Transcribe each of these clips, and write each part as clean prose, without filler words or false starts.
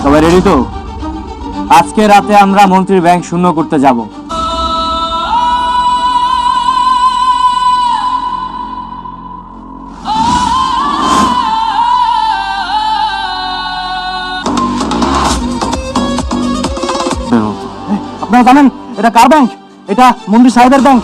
সবাই রেডি তো? আজকে রাতে আমরা মন্ত্রীর ব্যাংক শূন্য করতে যাব। আপনারা জানেন এটা কার ব্যাংক? এটা মন্ত্রী সাহেবের ব্যাংক।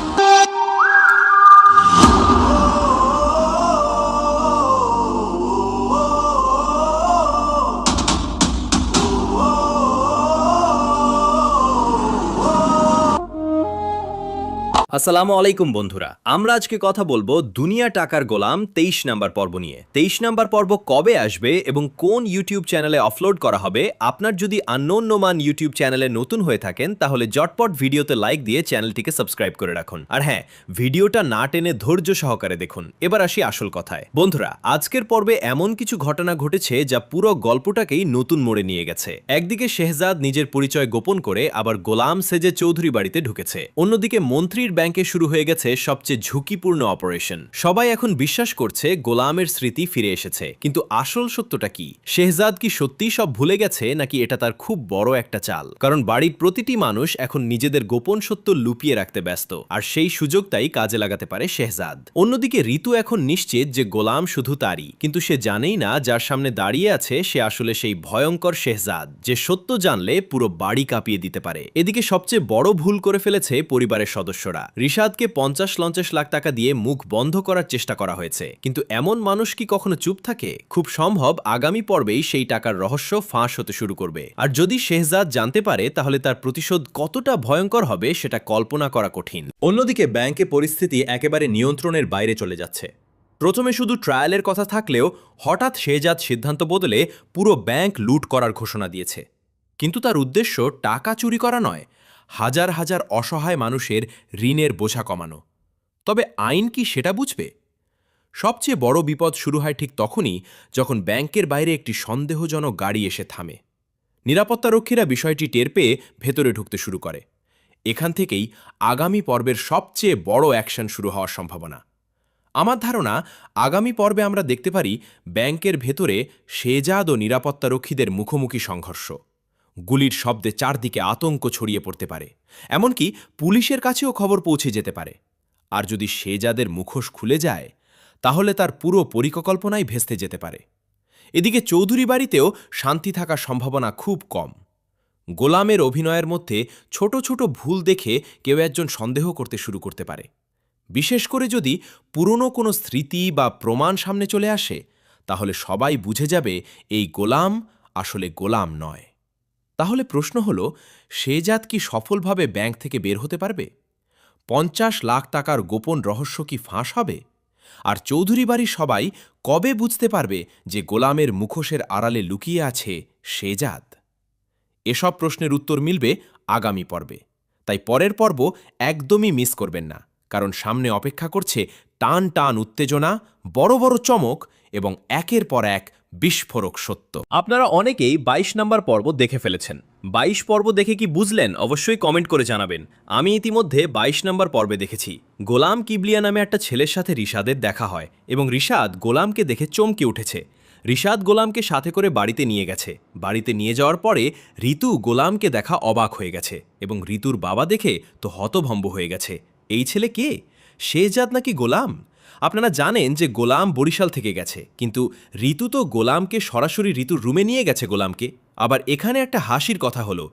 আসসালামু আলাইকুম বন্ধুরা, আমরা আজকে কথা বলবো দুনিয়া টাকার গোলাম 23 নাম্বার পর্ব নিয়ে। 23 নাম্বার পর্ব কবে আসবে এবং কোন ইউটিউব চ্যানেলে আপলোড করা হবে? আপনার যদি আননোন নোমান ইউটিউব চ্যানেলে নতুন হয়ে থাকেন তাহলে জটপট ভিডিওতে লাইক দিয়ে চ্যানেলটিকে সাবস্ক্রাইব করে রাখুন। আর হ্যাঁ, ভিডিওটা না টেনে ধৈর্য সহকারে দেখুন। এবার আসি আসল কথায়। বন্ধুরা, আজকের পর্বে এমন কিছু ঘটনা ঘটেছে যা পুরো গল্পটাকেই নতুন মোড়ে নিয়ে গেছে। একদিকে শেহজাদ নিজের পরিচয় গোপন করে আবার গোলাম সেজে চৌধুরী বাড়িতে ঢুকেছে, অন্যদিকে মন্ত্রীর ব্যাংকে শুরু হয়ে গেছে সবচেয়ে ঝুঁকিপূর্ণ অপারেশন। সবাই এখন বিশ্বাস করছে গোলামের স্মৃতি ফিরে এসেছে, কিন্তু আসল সত্যটা কি? শেহজাদ কি সত্যিই সব ভুলে গেছে, নাকি এটা তার খুব বড় একটা চাল? কারণ বাড়ির প্রতিটি মানুষ এখন নিজেদের গোপন সত্য লুকিয়ে রাখতে ব্যস্ত, আর সেই সুযোগটাই কাজে লাগাতে পারে শেহজাদ। অন্যদিকে ঋতু এখন নিশ্চিত যে গোলাম শুধু তারই, কিন্তু সে জানেই না যার সামনে দাঁড়িয়ে আছে সে আসলে সেই ভয়ঙ্কর শেহজাদ, যে সত্য জানলে পুরো বাড়ি কাঁপিয়ে দিতে পারে। এদিকে সবচেয়ে বড় ভুল করে ফেলেছে পরিবারের সদস্যরা। রিশাদকে 50-50 লাখ টাকা দিয়ে মুখ বন্ধ করার চেষ্টা করা হয়েছে, কিন্তু এমন মানুষ কি কখনো চুপ থাকে? খুব সম্ভব আগামী পর্বেই সেই টাকার রহস্য ফাঁস হতে শুরু করবে। আর যদি শেহজাদ জানতে পারে তাহলে তার প্রতিশোধ কতটা ভয়ঙ্কর হবে সেটা কল্পনা করা কঠিন। অন্যদিকে ব্যাংকে পরিস্থিতি একেবারে নিয়ন্ত্রণের বাইরে চলে যাচ্ছে। প্রথমে শুধু ট্রায়ালের কথা থাকলেও হঠাৎ শেহজাদ সিদ্ধান্ত বদলে পুরো ব্যাংক লুট করার ঘোষণা দিয়েছে। কিন্তু তার উদ্দেশ্য টাকা চুরি করা নয়, হাজার হাজার অসহায় মানুষের ঋণের বোঝা কমানো। তবে আইন কি সেটা বুঝবে? সবচেয়ে বড় বিপদ শুরু হয় ঠিক তখনই যখন ব্যাংকের বাইরে একটি সন্দেহজনক গাড়ি এসে থামে। নিরাপত্তারক্ষীরা বিষয়টি টের পেয়ে ভেতরে ঢুকতে শুরু করে। এখান থেকেই আগামী পর্বের সবচেয়ে বড় অ্যাকশন শুরু হওয়ার সম্ভাবনা। আমার ধারণা আগামী পর্বে আমরা দেখতে পারি ব্যাংকের ভেতরে শেহজাদ ও নিরাপত্তারক্ষীদের মুখোমুখি সংঘর্ষ। গুলির শব্দে চারদিকে আতঙ্ক ছড়িয়ে পড়তে পারে, এমনকি পুলিশের কাছেও খবর পৌঁছে যেতে পারে। আর যদি শেহজাদের মুখোশ খুলে যায় তাহলে তার পুরো পরিকল্পনাই ভেস্তে যেতে পারে। এদিকে চৌধুরী বাড়িতেও শান্তি থাকার সম্ভাবনা খুব কম। গোলামের অভিনয়ের মধ্যে ছোট ছোট ভুল দেখে কেউ একজন সন্দেহ করতে শুরু করতে পারে, বিশেষ করে যদি পুরনো কোনো স্মৃতি বা প্রমাণ সামনে চলে আসে, তাহলে সবাই বুঝে যাবে এই গোলাম আসলে গোলাম নয়। তাহলে প্রশ্ন হলো, শেহজাদ কি সফলভাবে ব্যাংক থেকে বের হতে পারবে? 50 লাখ টাকার গোপন রহস্য কি ফাঁস হবে? আর চৌধুরী বাড়ির সবাই কবে বুঝতে পারবে যে গোলামের মুখোশের আড়ালে লুকিয়ে আছে শেহজাদ? এসব প্রশ্নের উত্তর মিলবে আগামী পর্বে, তাই পরের পর্ব একদমই মিস করবেন না, কারণ সামনে অপেক্ষা করছে টান টান উত্তেজনা, বড় বড় চমক এবং একের পর এক বিস্ফোরক সত্য। আপনারা অনেকেই 22 নাম্বার পর্ব দেখে ফেলেছেন। 22 পর্ব দেখে কি বুঝলেন অবশ্যই কমেন্ট করে জানাবেন। আমি ইতিমধ্যে 22 নাম্বার পর্বে দেখেছি গোলাম কিবলিয়া নামে একটা ছেলের সাথে রিশাদের দেখা হয় এবং রিশাদ গোলামকে দেখে চমকে উঠেছে। রিশাদ গোলামকে সাথে করে বাড়িতে নিয়ে গেছে। বাড়িতে নিয়ে যাওয়ার পরে ঋতু গোলামকে দেখা অবাক হয়ে গেছে এবং ঋতুর বাবা দেখে তো হতভম্ব হয়ে গেছে। এই ছেলে কে? শেহজাদ নাকি গোলাম? আপনারা জানেন যে গোলাম বরিশাল থেকে গেছে, কিন্তু ঋতু তো গোলামকে সরাসরি ঋতুর রুমে নিয়ে গেছে গোলামকে। আবার এখানে একটা হাসির কথা হলো,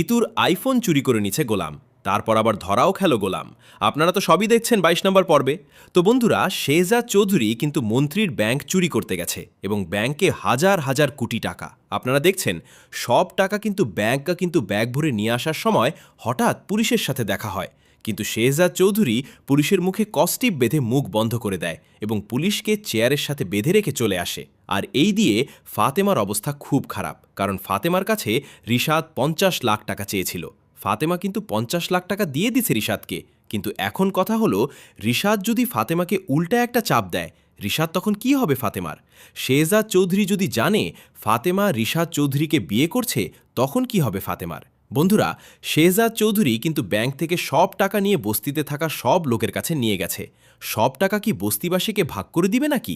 ঋতুর আইফোন চুরি করে নিচ্ছে গোলাম, তারপর আবার ধরাও খেলো গোলাম। আপনারা তো সবই দেখছেন 22 নম্বর পর্বে। তো বন্ধুরা, শেহজাদ চৌধুরী কিন্তু মন্ত্রীর ব্যাংক চুরি করতে গেছে এবং ব্যাংকে হাজার হাজার কোটি টাকা। আপনারা দেখছেন সব টাকা কিন্তু ব্যাগ ভরে নিয়ে আসার সময় হঠাৎ পুলিশের সাথে দেখা হয়, কিন্তু শেহজাদ চৌধুরী পুলিশের মুখে কস্টিপ বেঁধে মুখ বন্ধ করে দেয় এবং পুলিশকে চেয়ারের সাথে বেঁধে রেখে চলে আসে। আর এই দিয়ে ফাতেমার অবস্থা খুব খারাপ, কারণ ফাতেমার কাছে রিশাদ 50 লাখ টাকা চেয়েছিল। ফাতেমা কিন্তু 50 লাখ টাকা দিয়ে দিছে রিশাদকে, কিন্তু এখন কথা হলো রিশাদ যদি ফাতেমাকে উল্টা একটা চাপ দেয়, রিশাদ তখন কি হবে ফাতেমার? শেহজাদ চৌধুরী যদি জানে ফাতেমা রিশাদ চৌধুরীকে বিয়ে করছে, তখন কি হবে ফাতেমার? বন্ধুরা, শেহজাদ চৌধুরী কিন্তু ব্যাংক থেকে সব টাকা নিয়ে বস্তিতে থাকা সব লোকের কাছে নিয়ে গেছে। সব টাকা কি বস্তিবাসীকে ভাগ করে দিবে নাকি?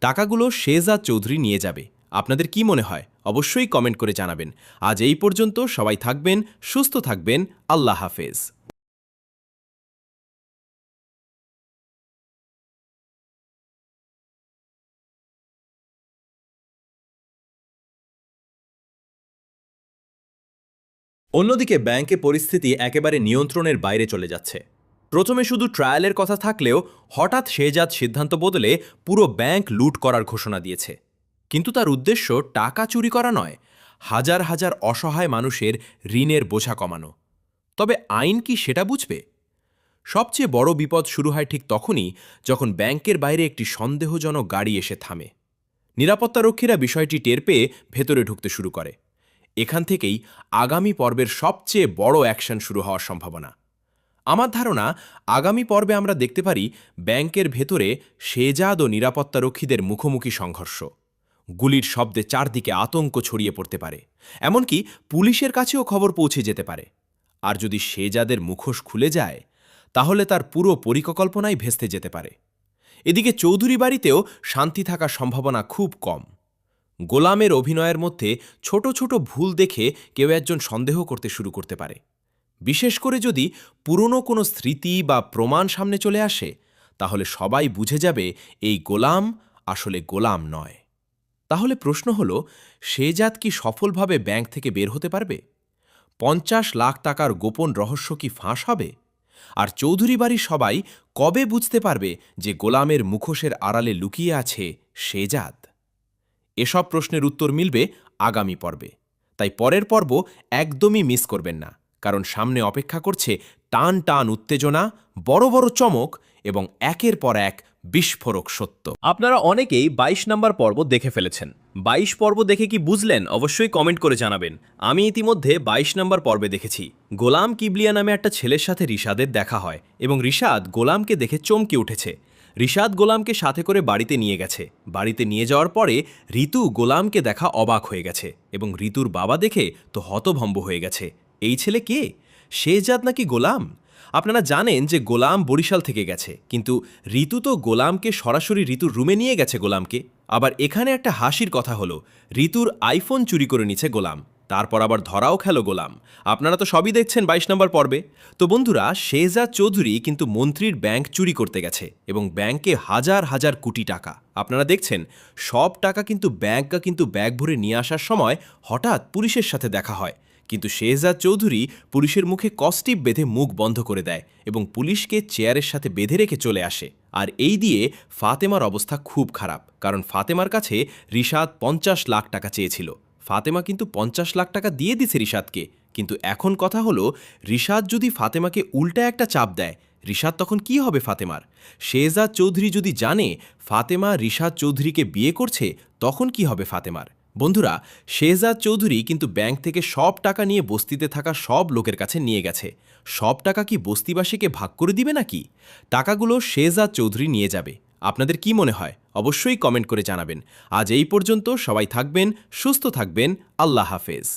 টাকাগুলো শেহজাদ চৌধুরী নিয়ে যাবে, আপনাদের কি মনে হয় অবশ্যই কমেন্ট করে জানাবেন। আজ এই পর্যন্ত, সবাই থাকবেন, সুস্থ থাকবেন, আল্লাহ হাফেজ। অন্যদিকে ব্যাংকে পরিস্থিতি একেবারে নিয়ন্ত্রণের বাইরে চলে যাচ্ছে। প্রথমে শুধু ট্রায়ালের কথা থাকলেও হঠাৎ শেহজাদ সিদ্ধান্ত বদলে পুরো ব্যাংক লুট করার ঘোষণা দিয়েছে। কিন্তু তার উদ্দেশ্য টাকা চুরি করা নয়, হাজার হাজার অসহায় মানুষের ঋণের বোঝা কমানো। তবে আইন কি সেটা বুঝবে? সবচেয়ে বড় বিপদ শুরু হয় ঠিক তখনই যখন ব্যাংকের বাইরে একটি সন্দেহজনক গাড়ি এসে থামে। নিরাপত্তারক্ষীরা বিষয়টি টের পেয়ে ভেতরে ঢুকতে শুরু করে। এখান থেকেই আগামী পর্বের সবচেয়ে বড় অ্যাকশন শুরু হওয়ার সম্ভাবনা। আমার ধারণা, আগামী পর্বে আমরা দেখতে পারি ব্যাংকের ভেতরে শেহজাদ ও নিরাপত্তারক্ষীদের মুখোমুখি সংঘর্ষ। গুলির শব্দে চারদিকে আতঙ্ক ছড়িয়ে পড়তে পারে, এমনকি পুলিশের কাছেও খবর পৌঁছে যেতে পারে। আর যদি শেহজাদের মুখোশ খুলে যায়, তাহলে তার পুরো পরিকল্পনাই ভেস্তে যেতে পারে। এদিকে চৌধুরী বাড়িতেও শান্তি থাকার সম্ভাবনা খুব কম। গোলামের অভিনয়ের মধ্যে ছোট ছোট ভুল দেখে কেউ একজন সন্দেহ করতে শুরু করতে পারে, বিশেষ করে যদি পুরনো কোনো স্মৃতি বা প্রমাণ সামনে চলে আসে। তাহলে সবাই বুঝে যাবে এই গোলাম আসলে গোলাম নয়। তাহলে প্রশ্ন হল, শেহজাদ কি সফলভাবে ব্যাংক থেকে বের হতে পারবে? ৫০ লাখ টাকার গোপন রহস্য কি ফাঁস হবে? আর চৌধুরী বাড়ির সবাই কবে বুঝতে পারবে যে গোলামের মুখোশের আড়ালে লুকিয়ে আছে শেহজাদ? এসব প্রশ্নের উত্তর মিলবে আগামী পর্বে। তাই পরের পর্ব একদমই মিস করবেন না, কারণ সামনে অপেক্ষা করছে টান টান উত্তেজনা, বড় বড় চমক এবং একের পর এক বিস্ফোরক সত্য। আপনারা অনেকেই ২২ নম্বর পর্ব দেখে ফেলেছেন। ২২ পর্ব দেখে কি বুঝলেন অবশ্যই কমেন্ট করে জানাবেন। আমি ইতিমধ্যে ২২ নম্বর পর্বে দেখেছি গোলাম কিবলিয়া নামে একটা ছেলের সাথে রিশাদের দেখা হয় এবং রিশাদ গোলামকে দেখে চমকে উঠেছে। রিশাদ গোলামকে সাথে করে বাড়িতে নিয়ে গেছে। বাড়িতে নিয়ে যাওয়ার পরে ঋতু গোলামকে দেখা অবাক হয়ে গেছে এবং ঋতুর বাবা দেখে তো হতভম্ব হয়ে গেছে। এই ছেলে কে? শেহজাদ নাকি গোলাম? আপনারা জানেন যে গোলাম বরিশাল থেকে গেছে, কিন্তু ঋতু তো গোলামকে সরাসরি ঋতুর রুমে নিয়ে গেছে গোলামকে। আবার এখানে একটা হাসির কথা হলো, ঋতুর আইফোন চুরি করে নিচ্ছে গোলাম, তারপর আবার ধরাও খেলো গোলাম। আপনারা তো সবই দেখছেন ২২ নম্বর পর্বে। তো বন্ধুরা, শেহজাদ চৌধুরী কিন্তু মন্ত্রীর ব্যাংক চুরি করতে গেছে এবং ব্যাংকে হাজার হাজার কোটি টাকা। আপনারা দেখছেন সব টাকা কিন্তু ব্যাগ ভরে নিয়ে আসার সময় হঠাৎ পুলিশের সাথে দেখা হয়। কিন্তু শেহজাদ চৌধুরী পুলিশের মুখে কস্টিপ বেঁধে মুখ বন্ধ করে দেয় এবং পুলিশকে চেয়ারের সাথে বেঁধে রেখে চলে আসে। আর এই দিয়ে ফাতেমার অবস্থা খুব খারাপ, কারণ ফাতেমার কাছে রিশাদ ৫০ লাখ টাকা চেয়েছিল। ফাতেমা কিন্তু ৫০ লাখ টাকা দিয়ে দিছে রিশাদকে। কিন্তু এখন কথা হলো, রিশাদ যদি ফাতেমাকে উল্টা একটা চাপ দেয়, রিশাদ তখন কি হবে ফাতেমার? শেহজাদ চৌধুরী যদি জানে ফাতেমা রিশাদ চৌধুরীকে বিয়ে করছে, তখন কি হবে ফাতেমার? বন্ধুরা, শেহজাদ চৌধুরী কিন্তু ব্যাংক থেকে সব টাকা নিয়ে বস্তিতে থাকা সব লোকের কাছে নিয়ে গেছে। সব টাকা কি বস্তিবাসীকে ভাগ করে দিবে নাকি? টাকাগুলো শেহজাদ চৌধুরী নিয়ে যাবে। আপনাদের কি মনে হয় অবশ্যই কমেন্ট করে জানাবেন। আজ এই পর্যন্ত, সবাই থাকবেন, সুস্থ থাকবেন, আল্লাহ হাফেজ।